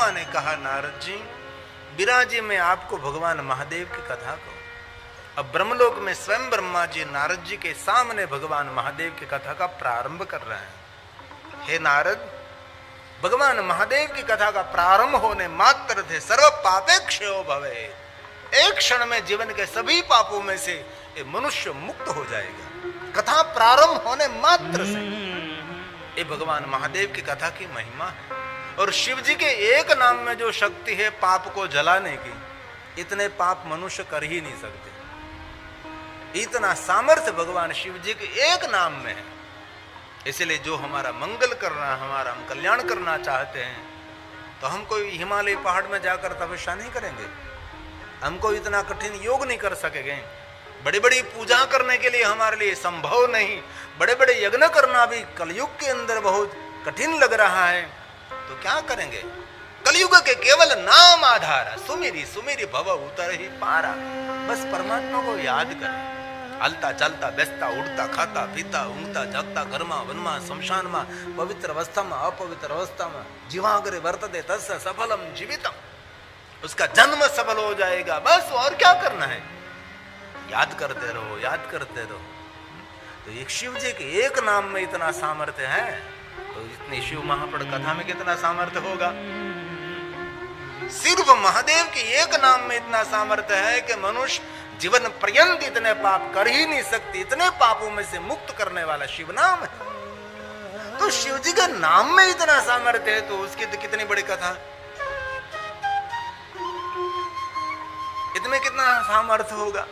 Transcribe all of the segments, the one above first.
ब्रह्मा ने कहा नारद जी विराजे मैं आपको भगवान महादेव की कथा कहूं। अब ब्रह्मलोक में स्वयं ब्रह्मा जी नारद जी के सामने भगवान महादेव की कथा का प्रारंभ कर रहे हैं। हे नारद, भगवान महादेव की कथा का प्रारंभ होने मात्र से सर्व पापे क्षयो भवे, एक क्षण में जीवन के सभी पापों में से ये मनुष्य मुक्त हो जाएगा। कथा प्रारंभ होने मात्र से ये भगवान महादेव की कथा की महिमा है। और शिव जी के एक नाम में जो शक्ति है पाप को जलाने की, इतने पाप मनुष्य कर ही नहीं सकते। इतना सामर्थ्य भगवान शिव जी के एक नाम में है। इसलिए जो हमारा मंगल करना, हमारा हम कल्याण करना चाहते हैं, तो हम कोई हिमालय पहाड़ में जाकर तपस्या नहीं करेंगे, हमको इतना कठिन योग नहीं कर सकेंगे। बड़ी बड़ी पूजा करने के लिए हमारे लिए संभव नहीं, बड़े बड़े यज्ञ करना भी कलयुग के अंदर बहुत कठिन लग रहा है, तो क्या करेंगे। कलयुग के केवल नाम आधार, सुमेरी सुमेरी भव उतर ही पारा। बस परमात्मा को याद करें। हलता चलता बेचता उड़ता खाता पीता ऊँगता जागता घरमा वनमा शमशान में पवित्र अवस्था में अपवित्र अवस्था में जीवाग्रे वर्तते तस्य सफलम जीवितम, उसका जन्म सफल हो जाएगा। बस और क्या करना है, याद करते रहो, याद करते रहो। तो एक शिव जी के एक नाम में इतना सामर्थ्य है, तो इतनी शिव महापुराण कथा में कितना सामर्थ्य होगा। सिर्फ महादेव के एक नाम में इतना सामर्थ्य है कि मनुष्य जीवन पर्यंत इतने पाप कर ही नहीं सकती। इतने पापों में से मुक्त करने वाला शिव नाम है। तो शिव जी के नाम में इतना सामर्थ्य है, तो उसकी तो कितनी बड़ी कथा, इतने कितना सामर्थ्य होगा।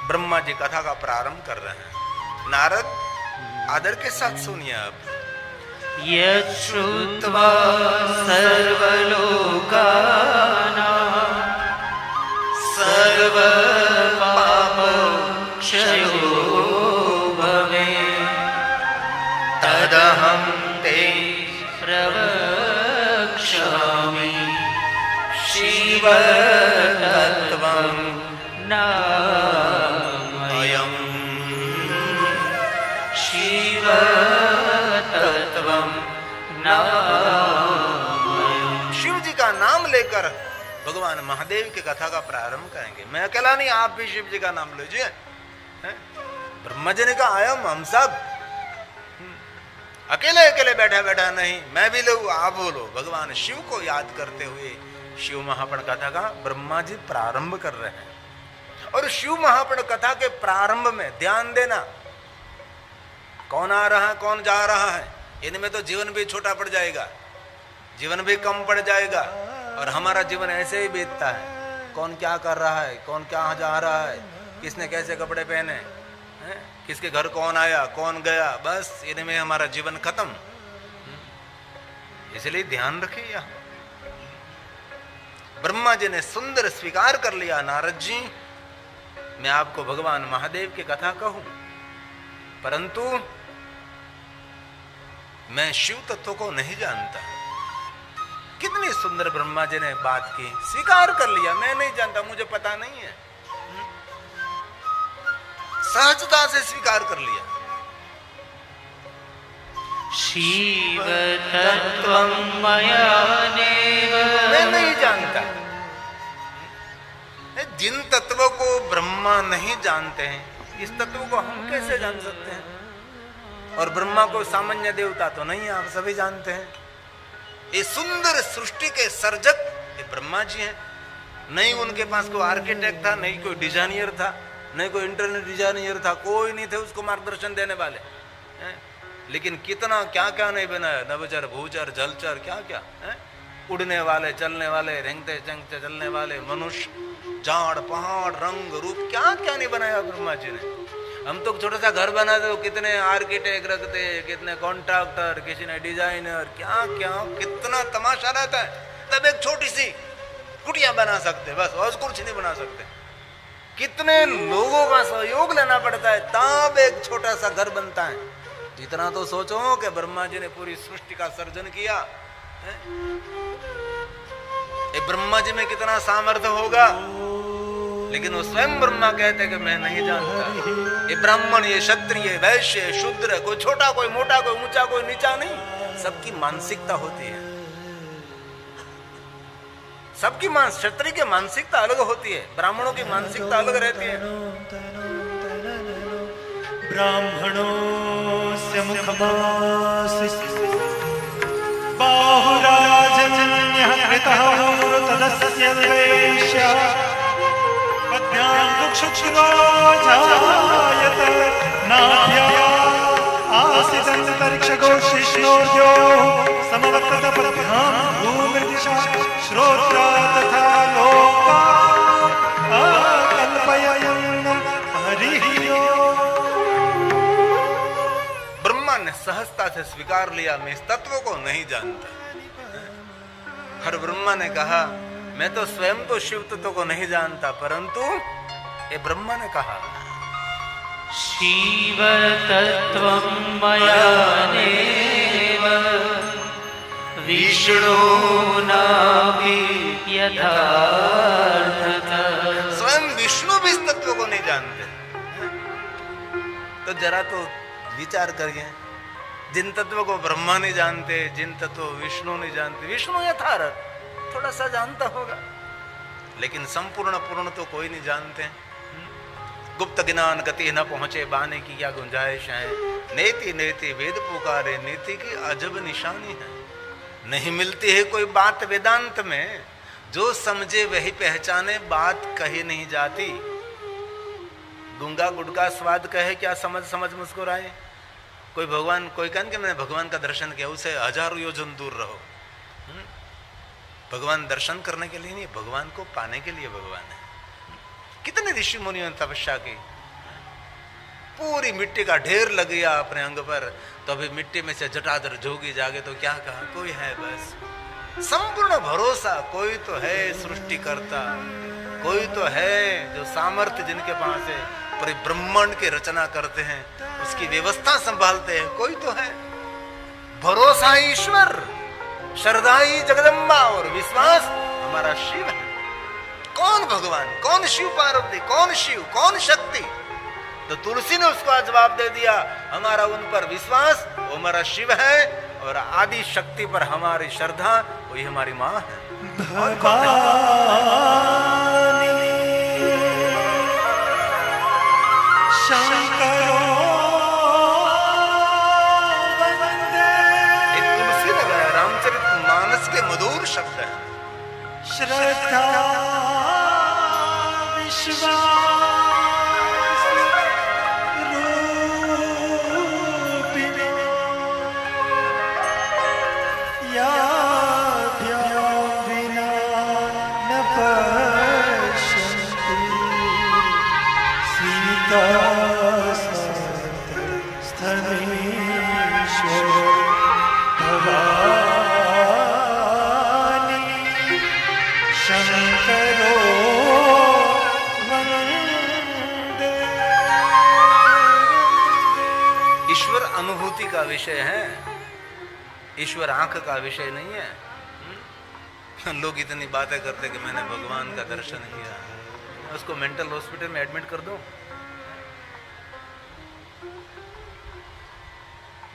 ब्रह्मा जी कथा का प्रारंभ कर रहे हैं। नारद आदर के साथ सुनिए। अब यच्छ्रुत्वा सर्वलोकानां सर्वपापक्षयो भवेत् तदहं ते प्रवक्ष्यामि शिवतत्त्वं नामयम् शिवतत्त्वं नामयम्। शिव जी का नाम लेकर भगवान महादेव की कथा का प्रारंभ करेंगे। मैं अकेला नहीं, आप भी शिव जी का नाम लीजिए। ब्रह्मा जी ने कहा आयम हम सब, अकेले अकेले बैठा बैठा नहीं, मैं भी लो आप बोलो। भगवान शिव को याद करते हुए शिव महापुराण कथा का ब्रह्मा जी प्रारंभ कर रहे हैं। और शिव महापुराण कथा के प्रारंभ में ध्यान देना, कौन आ रहा है कौन जा रहा है, इनमें तो जीवन भी छोटा पड़ जाएगा, जीवन भी कम पड़ जाएगा, और हमारा जीवन ऐसे ही बीतता है। कौन क्या कर रहा है, कौन क्या जा रहा है, किसने कैसे कपड़े पहने हैं, किसके घर कौन आया कौन गया, बस इनमें हमारा जीवन खत्म। इसलिए ध्यान रखिए। यहाँ ब्रह्मा जी ने सुंदर स्वीकार कर लिया, नारद जी मैं आपको भगवान महादेव की कथा कहूं, परंतु मैं शिव तत्व को नहीं जानता। कितनी सुंदर ब्रह्मा जी ने बात की, स्वीकार कर लिया, मैं नहीं जानता, मुझे पता नहीं है, सहजता से स्वीकार कर लिया। शिव तत्त्वं मया नैव, मैं नहीं जानता। जिन तत्वों को ब्रह्मा नहीं जानते हैं, इस तत्व को हम कैसे जान सकते हैं। और ब्रह्मा को सामान्य देवता तो नहीं, आप सभी जानते हैं। ये सुंदर सृष्टि के सर्जक ये ब्रह्मा जी हैं। नहीं उनके पास कोई आर्किटेक्ट था, नहीं कोई डिजाइनर था, नहीं कोई इंटरनेट डिजाइनर था, कोई नहीं थे उसको मार्गदर्शन देने वाले। लेकिन कितना क्या क्या नहीं बनाया, नभचर भूचर जलचर क्या क्या, उड़ने वाले चलने वाले रेंगते चंगते चलने वाले मनुष्य, झाड़ पहाड़ रंग रूप क्या क्या नहीं बनाया ब्रह्मा जी ने। हम तो छोटा सा घर बनाते तो कितने आर्किटेक्ट रखते, कितने कॉन्ट्रैक्टर, किसी ने डिजाइनर, क्या क्या कितना तमाशा रहता है। तब एक छोटी सी कुटिया बना सकते, बस और कुछ नहीं बना सकते। कितने लोगों का सहयोग लेना पड़ता है तब एक छोटा सा घर बनता है। इतना तो सोचो कि ब्रह्मा जी ने पूरी सृष्टि का सर्जन किया। ब्रह्मा जी में कितना सामर्थ्य होगा। लेकिन वो स्वयं ब्रह्मा कहते कि मैं नहीं जानता। ये ब्राह्मण, ये क्षत्रिय, वैश्य, शूद्र, कोई छोटा, कोई मोटा, कोई ऊंचा, कोई नीचा नहीं, सबकी मानसिकता होती है। सबकी क्षत्रिय की मानसिकता अलग होती है, ब्राह्मणों की मानसिकता अलग रहती है। ब्राह्मणों से मुखमासिस बाहुराजन्यः कृतः तदस्य वैश्य पद्याङ्कुक्षुक्षुरो जायत नाभ्या आसिदन्तरिक्षगोशिष्णोर्यो समवर्तत पद्भ्यां भूमिर्दिशा श्रोत्रा तथा लोका अकल्पयन् हरिः। ब्रह्मा ने सहजता से स्वीकार लिया, मैं इस तत्व को नहीं जानता। हर ब्रह्मा ने कहा मैं तो स्वयं तो शिव तत्व को नहीं जानता, परंतु ये ब्रह्मा ने कहा शिव तत्वं मयानेव विष्णुनापि यथार्थतः। स्वयं विष्णु भी इस तत्व को नहीं जानते। तो जरा तो विचार करिए, जिन तत्व को ब्रह्मा नहीं जानते, जिन तत्व विष्णु नहीं जानते, विष्णु यथार्थ थोड़ा सा जानता होगा, लेकिन संपूर्ण पूर्ण तो कोई नहीं जानते। गुप्त ज्ञान गति न पहुंचे बाने की क्या गुंजाइश है, नेति नेति वेद पुकारे, नीति की अजब निशानी है। नहीं मिलती है कोई बात वेदांत में, जो समझे वही पहचाने, बात कही नहीं जाती। गूंगा गुटका स्वाद कहे क्या समझ समझ मुस्कुराए। कोई भगवान, कोई कहन कि मैंने भगवान का दर्शन किया, उसे हजारों योजन दूर रहो। भगवान दर्शन करने के लिए नहीं, भगवान को पाने के लिए भगवान है। कितने ऋषि मुनियों ने तपस्या की, पूरी मिट्टी का ढेर लग गया अपने अंग पर, तो अभी मिट्टी में से जटाधर जोगी जागे तो क्या कहा, कोई है बस संपूर्ण भरोसा, कोई तो है सृष्टिकर्ता, कोई तो है जो सामर्थ्य जिनके पास है, पूरे ब्रह्मांड की रचना करते हैं, उसकी व्यवस्था संभालते हैं, कोई तो है। भरोसा ईश्वर, श्रद्धा ही जगदम्बा और विश्वास हमारा शिव है। कौन भगवान, कौन शिव पार्वती, कौन शिव, कौन शक्ति? तो तुलसी ने उसका जवाब दे दिया, हमारा उन पर विश्वास, वो हमारा शिव है, और आदि शक्ति पर हमारी श्रद्धा, वही हमारी माँ है। तुलसी ने गाया, रामचरितमानस के मधुर शब्द है। श्रद्धा विश्वास ईश्वर अनुभूति का विषय है, ईश्वर आंख का विषय नहीं है। लोग इतनी बातें करते कि मैंने भगवान का दर्शन किया, उसको मेंटल हॉस्पिटल में एडमिट कर दो।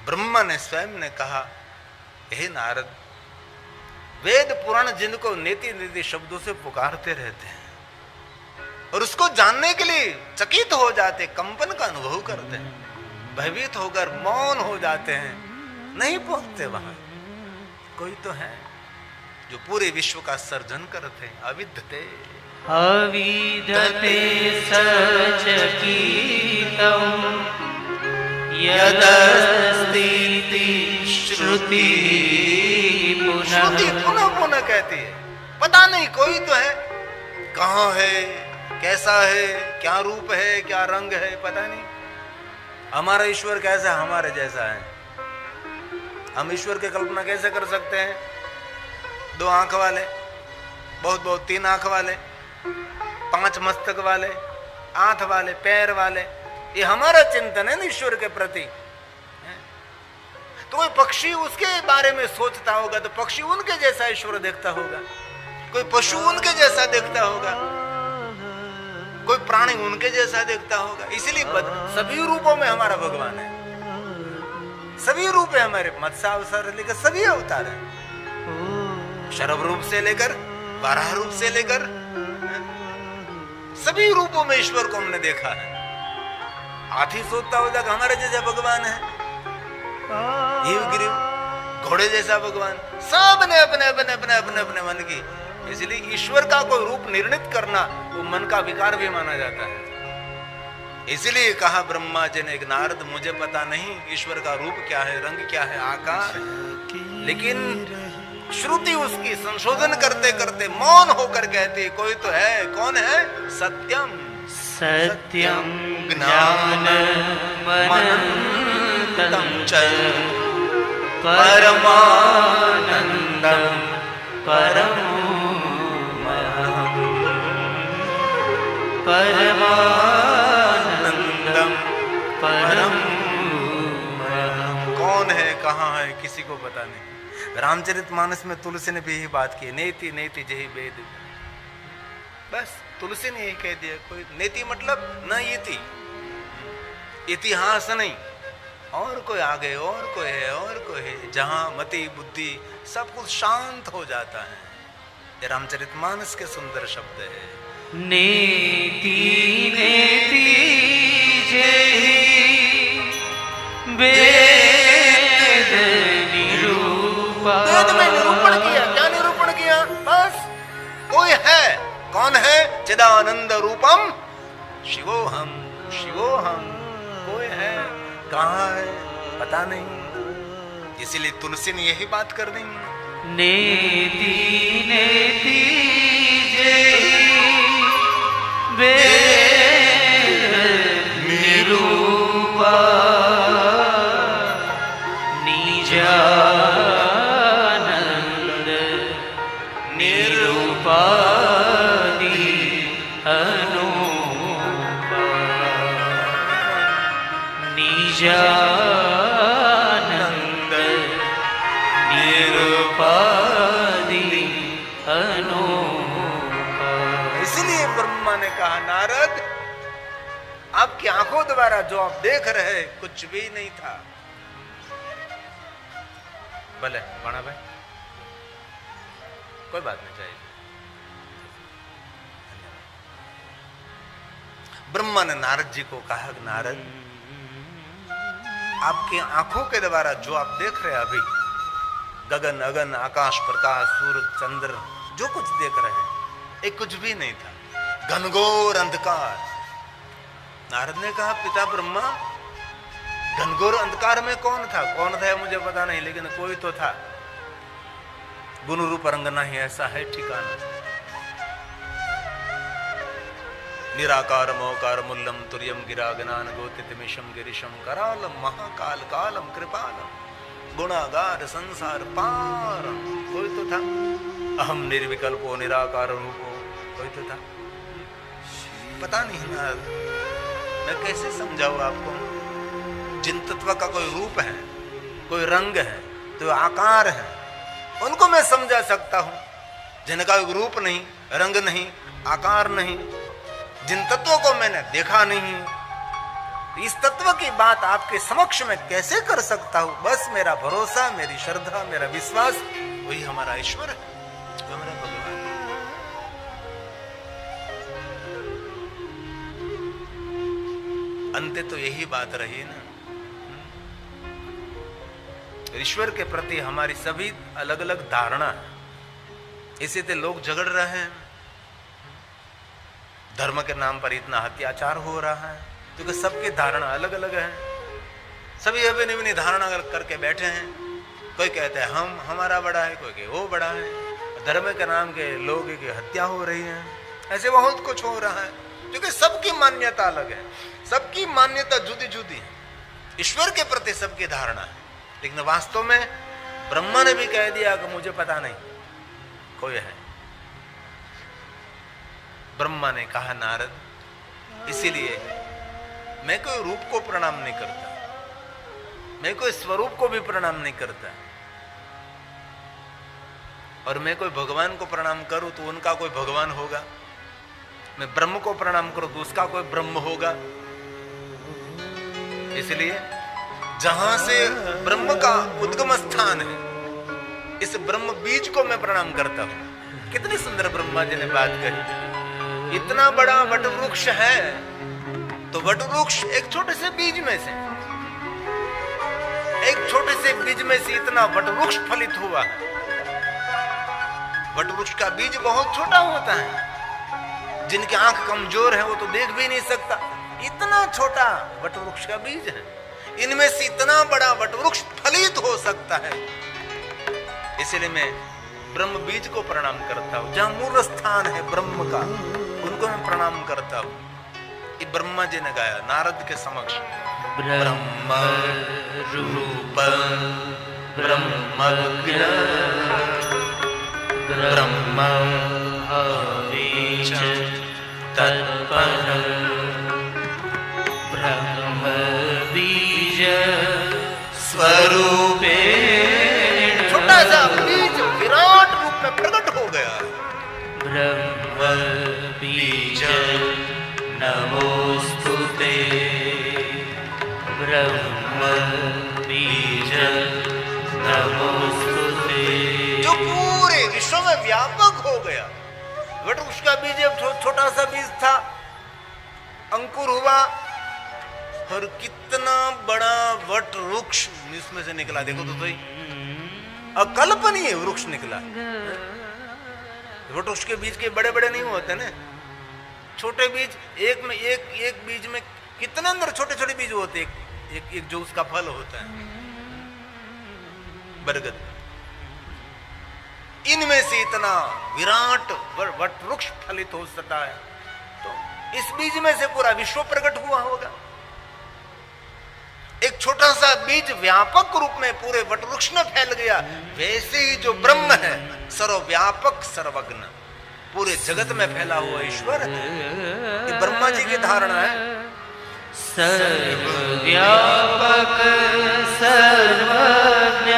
ब्रह्मा ने स्वयं ने कहा, हे नारद, वेद पुराण जिनको नेति नेति शब्दों से पुकारते रहते हैं और उसको जानने के लिए चकित हो जाते, कंपन का अनुभव करते हैं, भयभीत होकर मौन हो जाते हैं, नहीं पहुंचते वहां। कोई तो है जो पूरे विश्व का सर्जन करते हैं। अविद्यते अविद्यते सचकितं यदस्तीति श्रुति पुनः पुनः कहती है, पता नहीं कोई तो है, कहाँ है, कैसा है, क्या रूप है, क्या रंग है, पता नहीं। हमारा ईश्वर कैसा है, हमारे जैसा है। हम ईश्वर की कल्पना कैसे कर सकते हैं? 2 आंख वाले, बहुत बहुत 3 आंख वाले, 5 मस्तक वाले, 8 वाले, पैर वाले, ये हमारा चिंतन है ना ईश्वर के प्रति। तो कोई पक्षी उसके बारे में सोचता होगा तो पक्षी उनके जैसा ईश्वर देखता होगा, कोई पशु उनके जैसा देखता होगा। कोई प्राणी उनके जैसा देखता होगा। इसीलिए सभी रूपों में हमारा भगवान है, सभी रूप है हमारे, मत्स्य अवसर लेकर सभी अवतार है, शरभ रूप से लेकर वाराह रूप से लेकर सभी रूपों में ईश्वर को हमने देखा है। हाथी सोचता होता कि हमारे जैसा भगवान है, घोड़े जैसा भगवान, सब ने अपने अपने अपने अपने अपने मन की। इसलिए ईश्वर का कोई रूप निर्णित करना वो मन का विकार भी माना जाता है। इसलिए कहा ब्रह्मा जी ने, एक नारद मुझे पता नहीं ईश्वर का रूप क्या है, रंग क्या है, आकार, लेकिन श्रुति उसकी संशोधन करते करते मौन होकर कहती कोई तो है। कौन है? सत्यम सत्यम ज्ञानमनंतं च परमानंदं परमोमहं परमानंदं परमोमहं। कौन है, कहाँ है, किसी को पता नहीं। रामचरितमानस में तुलसी ने भी यही बात की, नेति नेति जही वेद। बस तुलसी ने यही कह दिया। कोई नेति मतलब न इति, इतिहास नहीं, और कोई आगे और कोई है और कोई है, जहां मति बुद्धि सब कुछ शांत हो जाता है। ये रामचरितमानस के सुंदर शब्द है। नेति नेति जहि वेद निरूपा। वेद में निरूपण किया। क्या निरूपण किया? बस कोई है। कौन है? चिदानंद रूपम शिवोहम शिवोहम। कोई है, कहाँ है, पता नहीं। इसीलिए तुलसी ने यही बात कर दी। नेति नेति जहि वेद निरूपा निजानंद निरूपा निजानंद निरुपाधि अनूपा। इसलिए ब्रह्मा ने कहा नारद, आपकी आंखों द्वारा जो आप देख रहे कुछ भी नहीं था। भले बाणा भाई, कोई बात नहीं चाहिए। ब्रह्मा ने नारद जी को कहा, नारद आपकी आंखों के द्वारा जो आप देख रहे हैं अभी, गगन अगन आकाश प्रकाश सूरज चंद्र जो कुछ देख रहे हैं, एक कुछ भी नहीं था, घनघोर अंधकार। नारद ने कहा, पिता ब्रह्मा, घनघोर अंधकार में कौन था? कौन था मुझे पता नहीं, लेकिन कोई तो था। गुण रूप रंग नहीं ऐसा है ठिकाना। निराकार मोकार मुल्लम तुर्यम गिरा गनान गोतितमिशम गिरिशम करालम महाकाल कालम कृपालम गुणागार संसार पार। कोई तो था। अहम निर्विकल्पो निराकार रूपो, कोई तो था। पता नहीं ना, मैं कैसे समझाऊं आपको। जिन तत्व का कोई रूप है, कोई रंग है, तो आकार है, उनको मैं समझा सकता हूं। जिनका रूप नहीं, रंग नहीं, आकार नहीं, जिन तत्वों को मैंने देखा नहीं, इस तत्व की बात आपके समक्ष में कैसे कर सकता हूं। बस मेरा भरोसा, मेरी श्रद्धा, मेरा विश्वास, वही हमारा ईश्वर है, हमारा भगवान। अंत तो यही बात रही ना। ईश्वर के प्रति हमारी सभी अलग अलग धारणा है। इसी से लोग झगड़ रहे हैं। धर्म के नाम पर इतना अत्याचार हो रहा है क्योंकि सबकी धारणा अलग अलग है। सभी अपनी अपनी धारणा करके बैठे हैं। कोई कहते हैं हम हमारा बड़ा है, कोई कहे वो बड़ा है। धर्म के नाम के लोगों की हत्या हो रही है। ऐसे बहुत कुछ हो रहा है क्योंकि सबकी मान्यता अलग है, सबकी मान्यता जुदी जुदी है। ईश्वर के प्रति सबकी धारणा है, लेकिन वास्तव में ब्रह्मा ने भी कह दिया कि मुझे पता नहीं कोई है। ब्रह्मा ने कहा नारद, इसीलिए मैं कोई रूप को प्रणाम नहीं करता, मैं कोई स्वरूप को भी प्रणाम नहीं करता। और मैं कोई भगवान को प्रणाम करूं तो उनका कोई भगवान होगा? मैं ब्रह्म को प्रणाम करूं तो उसका कोई ब्रह्म होगा। इसलिए जहां से ब्रह्म का उद्गम स्थान है, इस ब्रह्म बीज को मैं प्रणाम करता हूं। कितनी सुंदर ब्रह्मा जी ने बात कही। इतना बड़ा वट वृक्ष है तो वट वृक्ष एक छोटे से बीज में से, एक छोटे से बीज में से इतना वट वृक्ष फलित हुआ है। वट वृक्ष का बीज बहुत छोटा होता है, जिनकी आंख कमजोर है वो तो देख भी नहीं सकता, इतना छोटा वट वृक्ष का बीज है। इनमें से इतना बड़ा वट वृक्ष फलित हो सकता है। इसलिए मैं ब्रह्म बीज को प्रणाम करता हूं। जहां मूल स्थान है ब्रह्म का, उनको मैं प्रणाम करता हूं। ये ब्रह्मा जी ने गाया नारद के समक्ष। ब्रह्म रूप ब्रह्मज्ञ ब्रह्म हवीच तत्पर ब्रह्म बीज स्वरूपे। छोटा सा बीज विराट रूप में प्रकट हो गया। ब्रह्म बीज नमोस्तुते ब्रह्म बीज नमोस्तुते। जो पूरे विश्व में व्यापक हो गया। वट वृक्ष का बीज एक छोटा सा बीज था, अंकुर हुआ और कितना बड़ा वट वृक्ष इसमें से निकला। देखो तो सही, अकल्पनीय वृक्ष निकला। वट वृक्ष के बीज के बड़े बड़े नहीं होते ना, छोटे बीज। एक बीज में कितने अंदर छोटे छोटे बीज होते हैं। एक जो उसका फल होता है बरगद, इनमें से इतना विराट वट वृक्ष फलित हो सकता है। तो इस बीज में से पूरा विश्व प्रकट हुआ होगा। एक छोटा सा बीज व्यापक रूप में पूरे वट वृक्ष में फैल गया। वैसे ही जो ब्रह्म है सर्वव्यापक सर्वज्ञ, पूरे जगत में फैला हुआ ईश्वर है। ये ब्रह्मा जी की धारणा है। सर्वव्यापक सर्वज्ञ,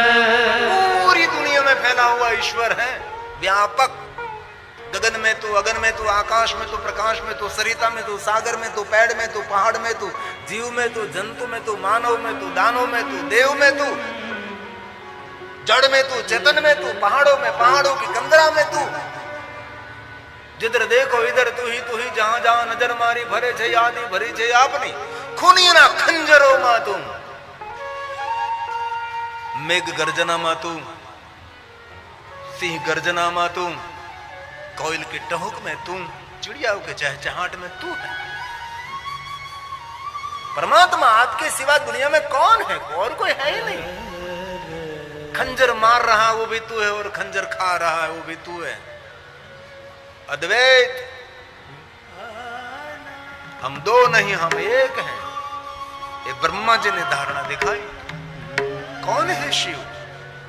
पूरी दुनिया में फैला हुआ ईश्वर है, व्यापक। गगन में तू, अगन में तू, आकाश में तू, प्रकाश में तू, सरिता में तू, सागर में तू, पेड़ में तू, पहाड़ में तू, जीव में तू, जंतु में तू, मानव में तू, दानव में तू, देव में तू, जड़ में तू, चेतन में तू, पहाड़ों में, पहाड़ों की कंदरा में तू। जिधर देखो इधर तू ही, जहां जहां नजर मारी भरे छे आदि भरी छे आपनी। खूनी ना खंजरो मा तू, मेघ गर्जना मा तू, सिंह गर्जना मा तू, कोयल की टहुक में तू, चिड़ियाओं के चहचहाट में तू है। परमात्मा आपके सिवा दुनिया में कौन है? और कोई है ही नहीं। खंजर मार रहा वो भी तू है और खंजर खा रहा है वो भी तू है। अद्वैत, हम दो नहीं हम एक हैं। ये ब्रह्मा जी ने धारणा दिखाई। कौन है शिव?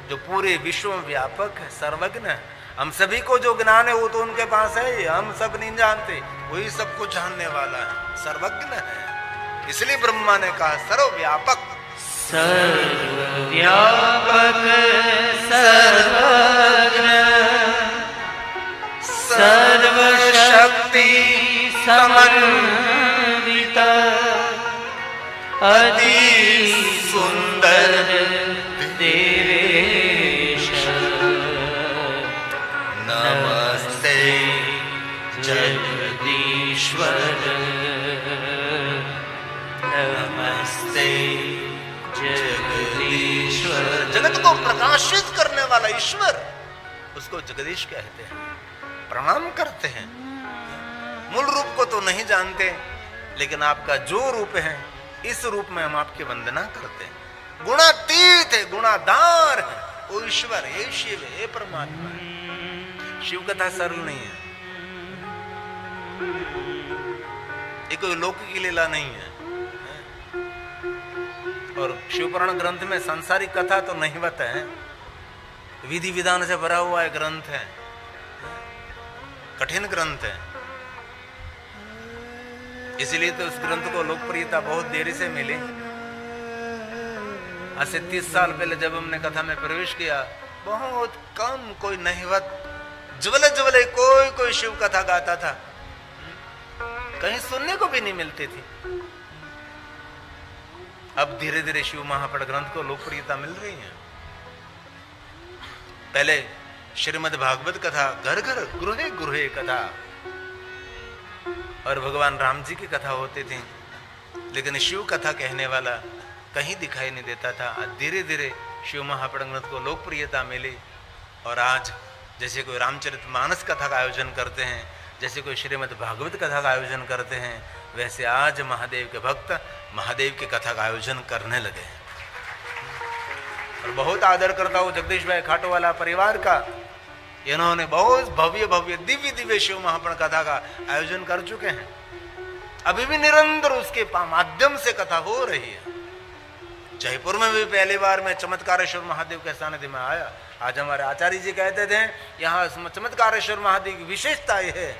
जो पूरे विश्व में व्यापक है, सर्वज्ञ है। हम सभी को जो ज्ञान है वो तो उनके पास है, हम सब नहीं जानते, वही सब कुछ जानने वाला है, सर्वज्ञ है। इसलिए ब्रह्मा ने कहा सर्वव्यापक सर्वव्यापक सर्वज्ञ सर्वशक्ति समन्वित अति सुंदर देवेश नमस्ते जगदीश्वर नमस्ते जगदीश्वर। जगत को प्रकाशित करने वाला ईश्वर, उसको जगदीश कहते हैं। प्रणाम करते हैं। मूल रूप को तो नहीं जानते, लेकिन आपका जो रूप है इस रूप में हम आपकी वंदना करते हैं। गुणातीत है, गुणाधार है, वो ईश्वर है, ये शिव है, ये परमात्मा है। शिव कथा सरल नहीं है, ये कोई लौकिक लीला नहीं है। और शिव पुराण ग्रंथ में सांसारिक कथा तो नहिवत है, विधि विधान से भरा हुआ एक ग्रंथ है, कठिन ग्रंथ है। इसलिए तो इस ग्रंथ को लोकप्रियता बहुत देरी से मिली। आज से 30 साल पहले जब हमने कथा में प्रवेश किया, बहुत कम, कोई नहिवत, ज्वले ज्वले कोई शिव कथा गाता था। कहीं सुनने को भी नहीं मिलती थी। अब धीरे धीरे शिव महापड़ ग्रंथ को लोकप्रियता मिल रही है। पहले श्रीमद् भागवत कथा घर घर गृहे गृहे कथा और भगवान राम जी की कथा होती थी, लेकिन शिव कथा कहने वाला कहीं दिखाई नहीं देता था। धीरे धीरे शिव महापड़ ग्रंथ को लोकप्रियता मिली और आज जैसे कोई रामचरितमानस कथा का आयोजन करते हैं, जैसे कोई श्रीमद् भागवत कथा का आयोजन करते हैं, वैसे आज महादेव के भक्त महादेव की कथा का आयोजन करने लगे हैं। और बहुत आदर करता हूँ जगदीश भाई खाटोवाला परिवार का। इन्होंने बहुत भव्य भव्य दिव्य दिव्य शिव महापड़ कथा का आयोजन कर चुके हैं। अभी भी निरंतर उसके माध्यम से कथा हो रही है। जयपुर में भी पहली बार मैं चमत्कारेश्वर महादेव के सानिध्य में आया। आज हमारे आचार्य जी कहते थे यहाँ चमत्कारेश्वर महादेव की विशेषता यह है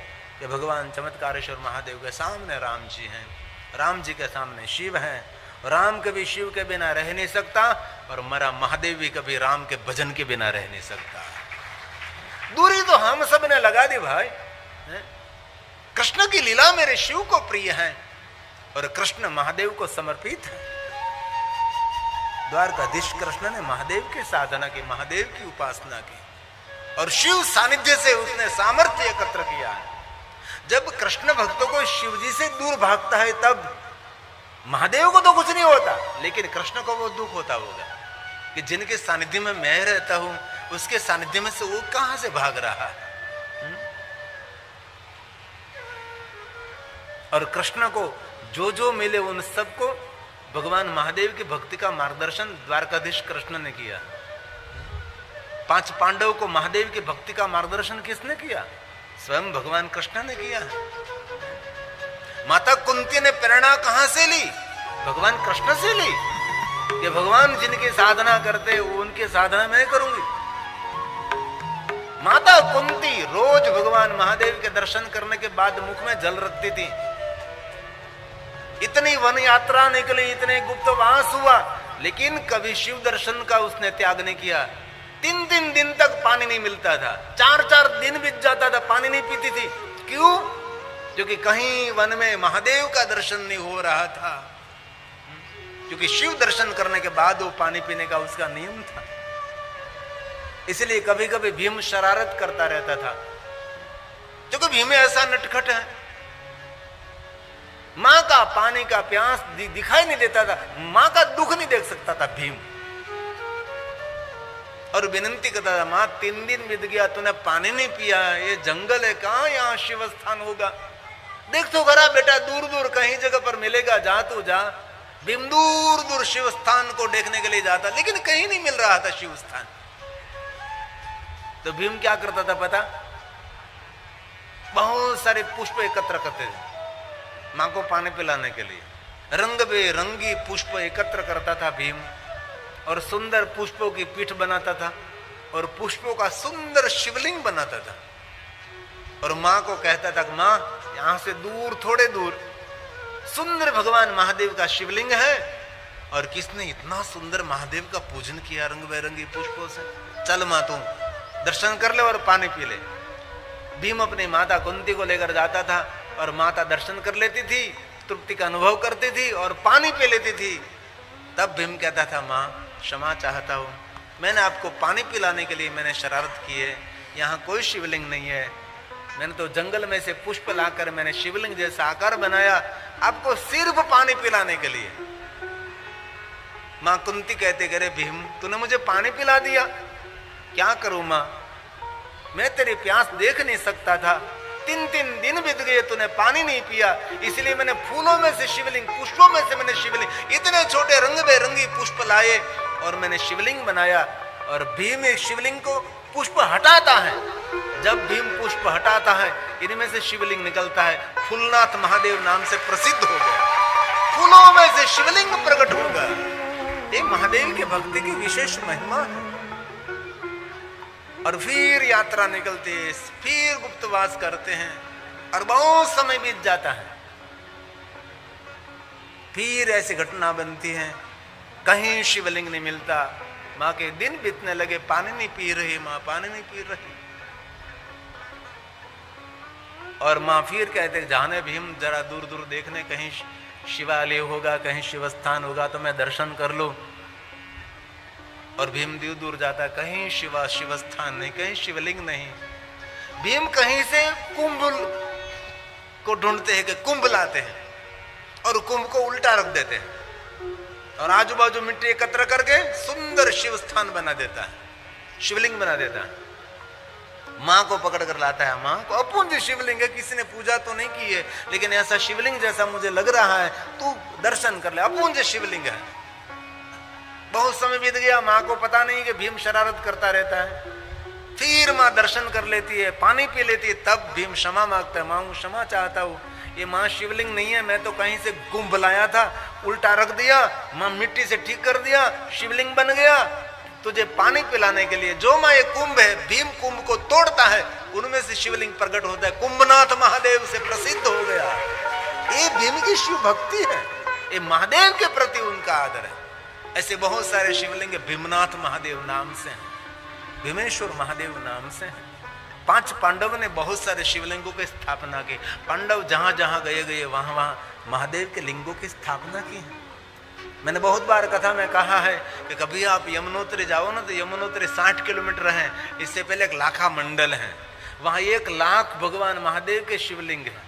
कि भगवान चमत्कारेश्वर महादेव के सामने राम जी हैं, राम जी के सामने शिव हैं। राम कभी शिव के बिना रह नहीं सकता और मरा महादेव भी कभी राम के भजन के बिना रह नहीं सकता। दूरी तो हम सब ने लगा दी भाई। कृष्ण की लीला मेरे शिव को प्रिय है और कृष्ण महादेव को समर्पित है। द्वारकाधीश कृष्ण ने महादेव की साधना की, महादेव की उपासना की और शिव सानिध्य से उसने सामर्थ्य एकत्र किया है। जब कृष्ण भक्तों को शिव जी से दूर भागता है तब महादेव को तो कुछ नहीं होता, लेकिन कृष्ण को वो दुख होता होगा कि जिनके सानिध्य में मैं रहता हूं उसके सानिध्य में से वो कहां से भाग रहा है। और कृष्ण को जो जो मिले उन सबको भगवान महादेव की भक्ति का मार्गदर्शन द्वारकाधीश कृष्ण ने किया। 5 पांडवों को महादेव की भक्ति का मार्गदर्शन किसने किया? स्वयं भगवान कृष्ण ने किया है। माता कुंती ने प्रेरणा कहां से ली? भगवान कृष्ण से ली कि भगवान जिनकी साधना करते वो उनकी साधना मैं करूंगी। माता कुंती रोज भगवान महादेव के दर्शन करने के बाद मुख में जल रखती थी। इतनी वन यात्रा निकली, इतने गुप्तवास हुआ, लेकिन कभी शिव दर्शन का उसने त्याग नहीं किया। 3-3 दिन तक पानी नहीं मिलता था, 4-4 दिन बीत जाता था, पानी नहीं पीती थी। क्यों? क्योंकि कहीं वन में महादेव का दर्शन नहीं हो रहा था। क्योंकि शिव दर्शन करने के बाद वो पानी पीने का उसका नियम था। इसलिए कभी कभी भीम शरारत करता रहता था, क्योंकि भीम ऐसा नटखट है। मां का पानी का प्यास दिखाई नहीं देता था, मां का दुख नहीं देख सकता था भीम। और विनंती करता था, मां 3 दिन बीत गया तूने पानी नहीं पिया, ये जंगल है, कहां यहाँ शिव स्थान होगा? देख तो करा बेटा, दूर दूर कहीं जगह पर मिलेगा, जा तो जा। भीम दूर दूर शिव स्थान को देखने के लिए जाता, लेकिन कहीं नहीं मिल रहा था शिव स्थान। तो भीम क्या करता था पता? बहुत सारे पुष्प एकत्र करते थे मां को पानी पिलाने के लिए। रंग बेरंगी पुष्प एकत्र करता था भीम और सुंदर पुष्पों की पीठ बनाता था और पुष्पों का सुंदर शिवलिंग बनाता था। और मां को कहता था, मां यहां से दूर, थोड़े दूर सुंदर भगवान महादेव का शिवलिंग है और किसने इतना सुंदर महादेव का पूजन किया रंग बेरंगी पुष्पों से। चल मां तू दर्शन कर ले और पानी पी ले। भीम अपनी माता कुंती को लेकर जाता था और माता दर्शन कर लेती थी, तृप्ति का अनुभव करती थी और पानी पी लेती थी। तब भीम कहता था, मां क्षमा चाहता हूं, मैंने आपको पानी पिलाने के लिए मैंने शरारत की है, यहाँ कोई शिवलिंग नहीं है। मैंने तो जंगल में से पुष्प लाकर मैंने शिवलिंग जैसा आकार बनाया आपको सिर्फ पानी पिलाने के लिए। मां कुंती कहते, करे भीम तूने मुझे पानी पिला दिया, क्या करूं मां, मैं तेरी प्यास देख नहीं सकता था। 3-3 दिन बीत गए तूने पानी नहीं पिया, इसलिए मैंने फूलों में से शिवलिंग, पुष्पों में से मैंने शिवलिंग, इतने छोटे रंग बेरंगी पुष्प लाए और मैंने शिवलिंग बनाया। और भीम एक शिवलिंग को पुष्प हटाता है। जब भीम पुष्प हटाता है इनमें से शिवलिंग निकलता है। फूलनाथ महादेव नाम से प्रसिद्ध हो गया, फूलों में से शिवलिंग प्रकट हो गया। ये महादेव के भक्ति की विशेष महिमा है। और फिर यात्रा निकलती है, फिर गुप्तवास करते हैं और बहुत समय बीत जाता है। फिर ऐसी घटना बनती है, कहीं शिवलिंग नहीं मिलता। मां के दिन बीतने लगे, पानी नहीं पी रही मां, पानी नहीं पी रही। और माँ फिर कहते जाने भीम जरा दूर दूर देखने, कहीं शिवालय होगा, कहीं शिवस्थान होगा तो मैं दर्शन कर लूं। और भीम दूर दूर जाता, कहीं शिवस्थान नहीं, कहीं शिवलिंग नहीं। भीम कहीं से कुंभ को ढूंढते हैं कि कुंभ लाते हैं और कुंभ को उल्टा रख देते हैं और आजू बाजू मिट्टी एकत्र करके सुंदर शिव स्थान बना देता है, शिवलिंग बना देता है। माँ को पकड़ कर लाता है, माँ को अपूज्य शिवलिंग है, किसी ने पूजा तो नहीं की है, लेकिन ऐसा शिवलिंग जैसा मुझे लग रहा है, तू दर्शन कर ले, अपूज्य शिवलिंग है। बहुत समय बीत गया, माँ को पता नहीं कि भीम शरारत करता रहता है। फिर माँ दर्शन कर लेती है, पानी पी लेती है, तब भीम क्षमा मांगता है, माँ क्षमा चाहता हूँ, ये माँ शिवलिंग नहीं है, मैं तो कहीं से कुंभ लाया था, उल्टा रख दिया, माँ मिट्टी से ठीक कर दिया, शिवलिंग बन गया तुझे पानी पिलाने के लिए। जो माँ ये कुंभ है, भीम कुंभ को तोड़ता है, उनमें से शिवलिंग प्रकट होता है, कुंभनाथ महादेव से प्रसिद्ध हो गया। ये भीम की शिव भक्ति है, ये महादेव के प्रति उनका आदर है। ऐसे बहुत सारे शिवलिंग भीमनाथ महादेव नाम से हैं, भीमेश्वर महादेव नाम से हैं। 5 पांडव ने बहुत सारे शिवलिंगों की स्थापना की। पांडव जहां जहां गए वहां वहां महादेव के लिंगों की स्थापना की है। मैंने बहुत बार कथा में कहा है कि कभी आप यमुनोत्री जाओ ना, तो यमुनोत्री 60 किलोमीटर है, इससे पहले एक लाखा मंडल है, वहां 1 लाख भगवान महादेव के शिवलिंग है,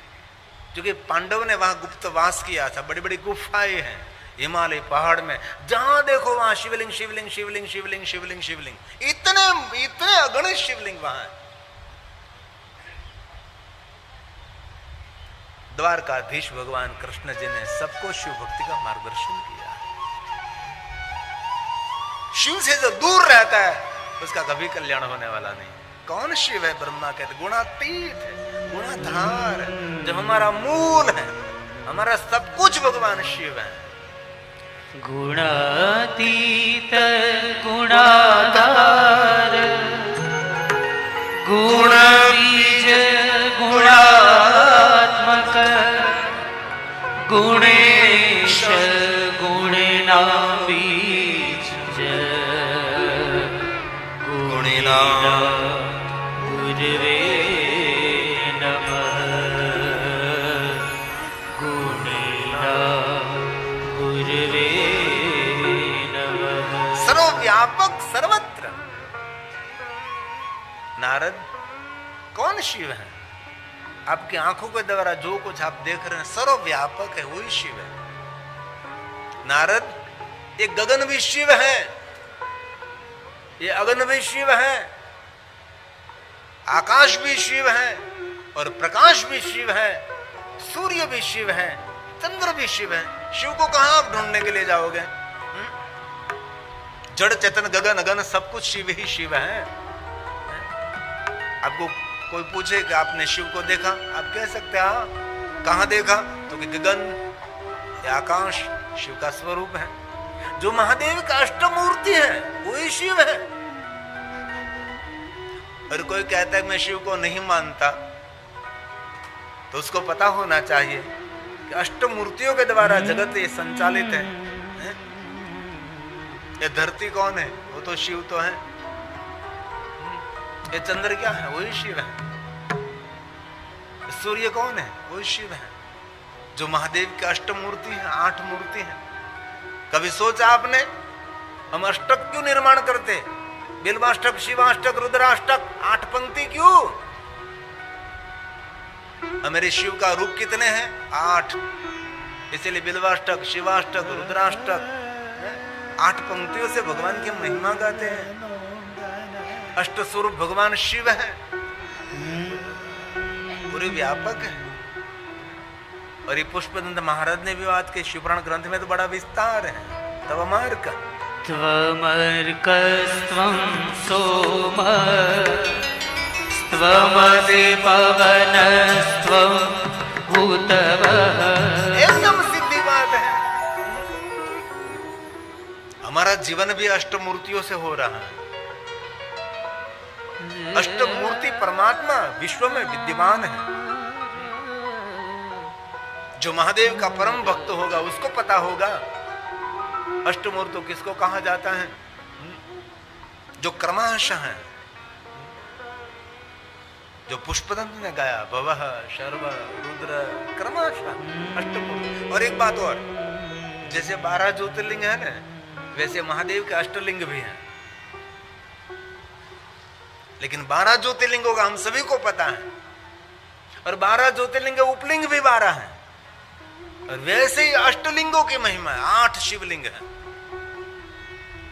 क्योंकि पांडव ने वहां गुप्तवास किया था। बड़ी बड़ी गुफाएं हैं हिमालय पहाड़ में, जहां देखो वहां शिवलिंग शिवलिंग शिवलिंग शिवलिंग शिवलिंग शिवलिंग, इतने अगणित शिवलिंग वहां है। द्वारकाधीश भगवान कृष्ण जी ने सबको शिव भक्ति का मार्गदर्शन किया। शिव से जो दूर रहता है उसका कभी कल्याण होने वाला नहीं। कौन शिव है? ब्रह्मा कहते गुणातीत है, गुणाधार है, जो हमारा मूल है, हमारा सब कुछ भगवान शिव है। गुणातीत गुणाधार गुण बीज गुणात्मक गुणेश गुणिना बीज गुणिना गुरुवे नमः गुणिना गुरुवे नमः। सर्वव्यापक सर्वत्र। नारद कौन शिव है? आपकी आंखों के द्वारा जो कुछ आप देख रहे हैं सर्वव्यापक है, वही शिव है। नारद ये गगन भी शिव है, ये अगन भी शिव है, आकाश भी शिव है और प्रकाश भी शिव है, सूर्य भी शिव है, चंद्र भी शिव है। शिव को कहां आप ढूंढने के लिए जाओगे? जड़ चेतन गगन अगन सब कुछ शिव ही शिव है। आपको कोई पूछे कि आपने शिव को देखा, आप कह सकते हैं कहां देखा? तो कि गगन या आकाश शिव का स्वरूप है। जो महादेव का अष्टमूर्ति है वही शिव है। और कोई कहता है मैं शिव को नहीं मानता, तो उसको पता होना चाहिए कि अष्टमूर्तियों के द्वारा जगत ये संचालित है। ये धरती कौन है? वो तो शिव तो है। ये चंद्र क्या है? वही शिव है। सूर्य कौन है? वही शिव है। जो महादेव के अष्टमूर्ति है, 8 मूर्ति है। कभी सोचा आपने हम अष्टक क्यों निर्माण करते? बिल्वाष्टक, शिवाष्टक, रुद्राष्टक, 8 पंक्ति क्यों? हमारे शिव का रूप कितने हैं? 8। इसलिए बिल्वाष्टक, शिवाष्टक, रुद्राष्टक 8 पंक्तियों से भगवान की महिमा गाते हैं। अष्ट स्वरूप भगवान शिव है, पूरे व्यापक है। और ये पुष्पदंत महाराज ने भी बात की, शिवपुराण ग्रंथ में तो बड़ा विस्तार है। तवमर्क त्वमर्कस्त्वं सोम त्वमसि पवनस्त्वं भूतवः। एकदम सीधी बात है। हमारा जीवन भी अष्टमूर्तियों से हो रहा है। अष्टमूर्ति परमात्मा विश्व में विद्यमान है। जो महादेव का परम भक्त होगा उसको पता होगा अष्टमूर्ति किसको कहा जाता है। जो क्रमशः है, जो पुष्पदंत ने गाया, भवः शर्व रुद्र क्रमशः अष्टमूर्ति। और एक बात और, जैसे 12 ज्योतिर्लिंग है ना, वैसे महादेव के अष्टलिंग भी हैं। लेकिन 12 ज्योतिर्लिंगों का हम सभी को पता है, और 12 ज्योतिर्लिंग के उपलिंग भी 12 हैं। और वैसे ही अष्टलिंगों की महिमा है, 8 शिवलिंग है।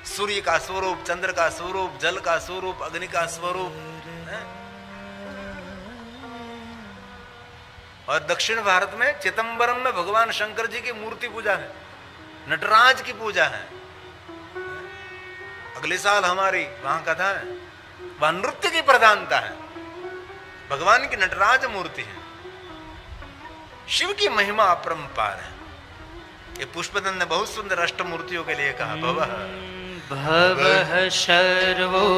सूर्य का स्वरूप, चंद्र का स्वरूप, जल का स्वरूप, अग्नि का स्वरूप है? और दक्षिण भारत में चिदंबरम में भगवान शंकर जी की मूर्ति पूजा है, नटराज की पूजा है। अगले साल हमारी वहां कथा है, वहां नृत्य की प्रधानता है, भगवान की नटराज मूर्ति है। शिव की महिमा अपरंपार है। ये पुष्पदंत ने बहुत सुंदर अष्टमूर्तियों के लिए कहा, भवः भवः शर्वो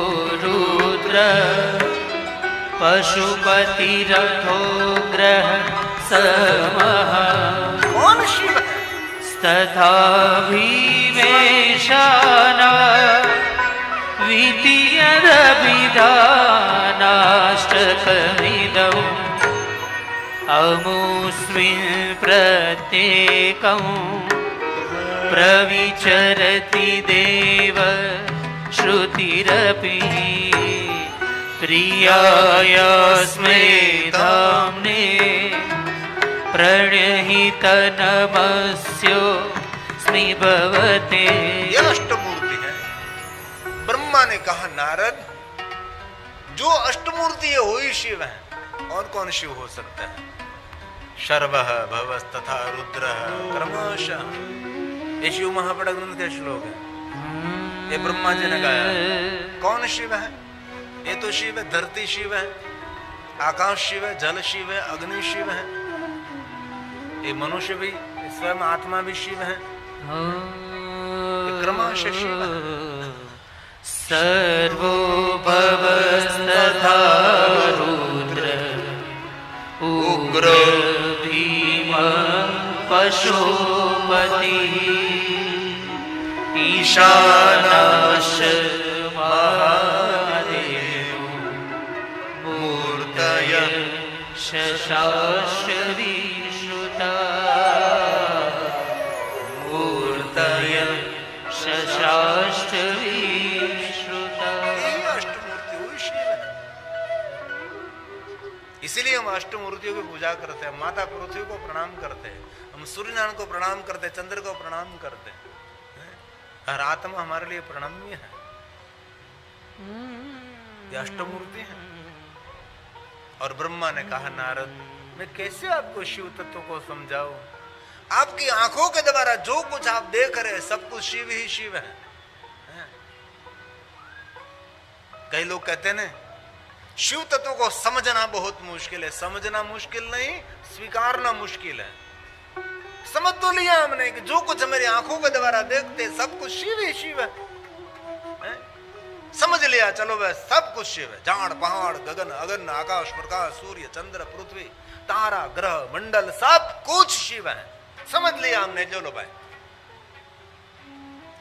रुद्र पशुपतिरथोग्रः समः। कौन शिव है? तथा भीमेशाना विधियदभिधानाष्टकमिदौ अमुस्मिन् प्रत्येकं प्रविचरति देव श्रुतिरपि प्रियायास्मै धाम्ने प्रणहितनमस्यो स्मिभवते। यह अष्टमूर्ति है। ब्रह्मा ने कहा, नारद, जो अष्टमूर्ति है वही शिव है, और कौन शिव हो सकता है? शर्वः भवस्तथा रुद्रः क्रमशः। ये शिव महापड़ा ग्रंथ के श्लोक है, ये ब्रह्मा जी ने गाया। कौन शिव है? ये तो शिव है, धरती शिव है, आकाश शिव है, जल शिव है, अग्नि शिव है, ये मनुष्य भी, स्वयं आत्मा भी शिव है, क्रमशः शिव है। सर्वो भवस्तथा रुद्र उग्र भीम पशुपति ईशानश्च महादेव मूर्तय शशास्त्र विश्रुता मूर्तय शशास्त्र विश्रुता। अष्टमूर्ति वही शिव है। इसीलिए हम अष्टमूर्तियों की पूजा करते हैं। माता पृथ्वी को प्रणाम करते हैं, हम सूर्य नारायण को प्रणाम करते हैं, चंद्र को प्रणाम करते हैं। हर आत्मा हमारे लिए प्रणम्य है। ये अष्टमूर्ति है। और ब्रह्मा ने कहा, नारद, मैं कैसे आपको शिव तत्व को समझाऊं? आपकी आंखों के द्वारा जो कुछ आप देख रहे हैं सब कुछ शिव ही शिव है। कई लोग कहते हैं ना, शिव तत्व को समझना बहुत मुश्किल है। समझना मुश्किल नहीं, स्वीकारना मुश्किल है। समझ तो लिया हमने कि जो कुछ हमारी आंखों के द्वारा देखते सब कुछ शिव ही शिव है। समझ लिया, चलो बस सब कुछ शिव है। झाड़ पहाड़ गगन अगन आकाश प्रकाश सूर्य चंद्र पृथ्वी तारा ग्रह मंडल सब कुछ शिव है। समझ लिया हमने, चलो भाई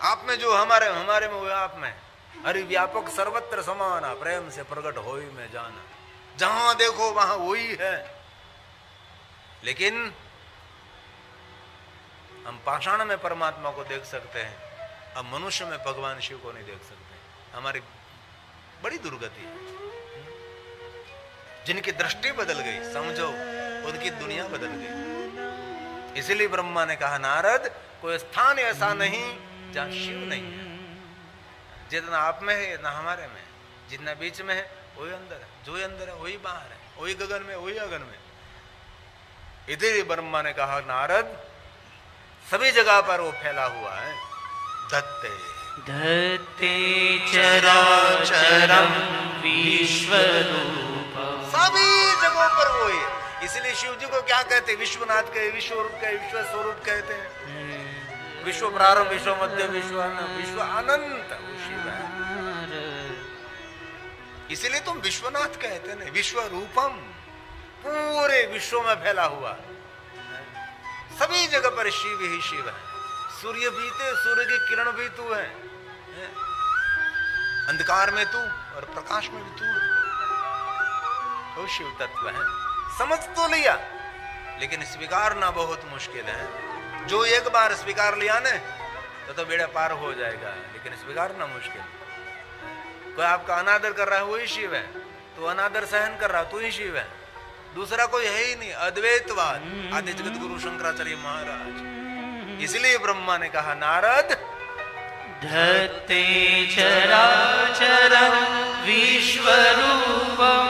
आप में जो हमारे में हुआ आप में। हरि व्यापक सर्वत्र समाना प्रेम से प्रकट होई में जाना। जहां देखो वहां वही है। लेकिन हम पाषाण में परमात्मा को देख सकते हैं, अब मनुष्य में भगवान शिव को नहीं देख सकते। हमारी बड़ी दुर्गति है। जिनकी दृष्टि बदल गई, समझो उनकी दुनिया बदल गई। इसीलिए ब्रह्मा ने कहा, नारद, कोई स्थान ऐसा नहीं जहां शिव नहीं है। जितना आप में है ना हमारे में, जितना बीच में है वही अंदर है, जो अंदर है वही बाहर है, वही गगन में वही अगन में। इधर ब्रह्मा ने कहा, नारद, सभी जगह पर वो फैला हुआ है। धत्ते धत्ते चराचरम विश्वरूपम। सभी जगहों पर वो है। इसलिए शिव जी को क्या कहते हैं? विश्वनाथ कहे, विश्वरूप कहे, विश्व स्वरूप कहते हैं। विश्व प्रारंभ, विश्व मध्य, विश्व अनंत वो शिव है। इसलिए तुम विश्वनाथ कहते हैं, विश्व रूपम, पूरे विश्व में फैला हुआ। सभी जगह पर शिव ही शिव है। सूर्य भी थे, सूर्य की किरण भी तू है, अंधकार में तू और प्रकाश में भी तू है। वो शिव तत्व है। समझ तो लिया, लेकिन स्वीकार ना बहुत मुश्किल है। जो एक बार स्वीकार लिया ने तो बेड़ा पार हो जाएगा, लेकिन स्वीकार ना मुश्किल। कोई आपका अनादर कर रहा है वही शिव है, तो अनादर सहन कर रहा तू ही शिव है, दूसरा कोई है ही नहीं। अद्वैतवाद आदि जगत गुरु शंकराचार्य महाराज। इसलिए ब्रह्मा ने कहा नारद धत्ते चराचरं विश्वरूपं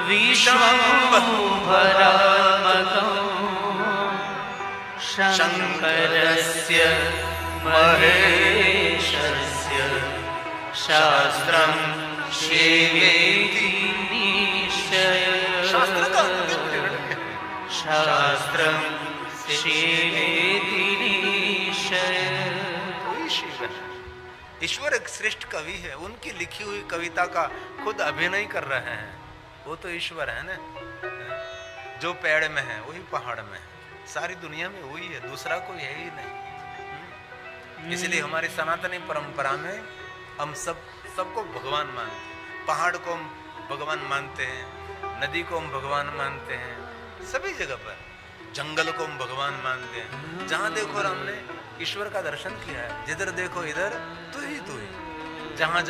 विश्वम्भरात्मकं शङ्करस्य महेशस्य शास्त्रं शिवेति निश्चय। शास्त्रं शिवेति निश्चय। ईश्वर एक श्रेष्ठ कवि है, उनकी लिखी हुई कविता का खुद अभिनय कर रहे हैं। वो तो ईश्वर है ना, जो पेड़ में है वही पहाड़ में है, सारी दुनिया में वही है, दूसरा कोई है ही नहीं। इसलिए हमारी सनातनी परंपरा में हम सबको भगवान मानते हैं। पहाड़ को हम भगवान मानते हैं, नदी को हम भगवान मानते हैं, सभी जगह पर जंगल को हम भगवान मानते हैं। जहां देखो हमने ईश्वर का दर्शन किया है, जिधर देखो इधर तू ही, जहां